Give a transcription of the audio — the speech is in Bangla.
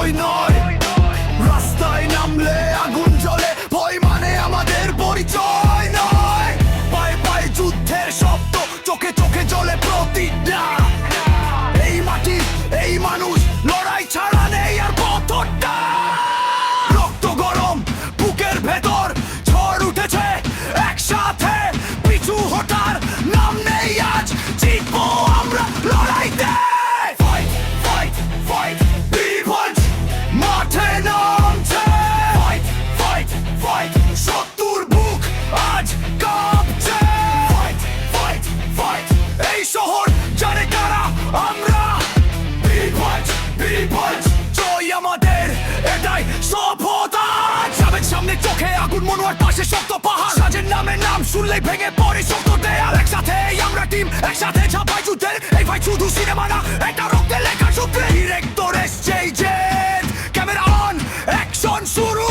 ভয় নয়। রাস্তায় নামলে আগুন জ্বলে, ভয় মানে আমাদের পরিচয় নয়। পায়ে পায়ে যুদ্ধের শব্দ, চোখে চোখে জ্বলে প্রতিজ্ঞা। এই মাটি, এই মানুষ, লড়াই ছাড়া নেই আর পথটা। রক্ত গরম বুকের ভেতর, ঝড় উঠেছে একসাথে, পিছু হটার নাম নেই আজ। জিতবো আমরা লড়াইতে। ফাইট ফাইট ফাইট, বিভঞ্জ মাঠে নামছে। ফাইট ফাইট ফাইট, শত্রুর বুক আজ কাঁপছে। ফাইট ফাইট ফাইট, এই শহর জানে কারা আমরা। বিভঞ্জ বিভঞ্জ, জয় আমাদের, এটাই সভ্যতা। যাবেন সামনে চোখে আগুন, মনোয়ার পাশে শক্ত পাহাড়। সাজের নামে নাম শুনলেই ভেঙে পড়ে শক্ত দেয়াল। একসাথে আমরা টিম, একসাথে ঝাঁপাই যুদ্ধের। এই ভাই শুধু সিনেমা না, এটা রক্তে লেখা সূত্রে। ডিরেক্টর এসছে জেট, ক্যামেরা অন, অ্যাকশন শুরু।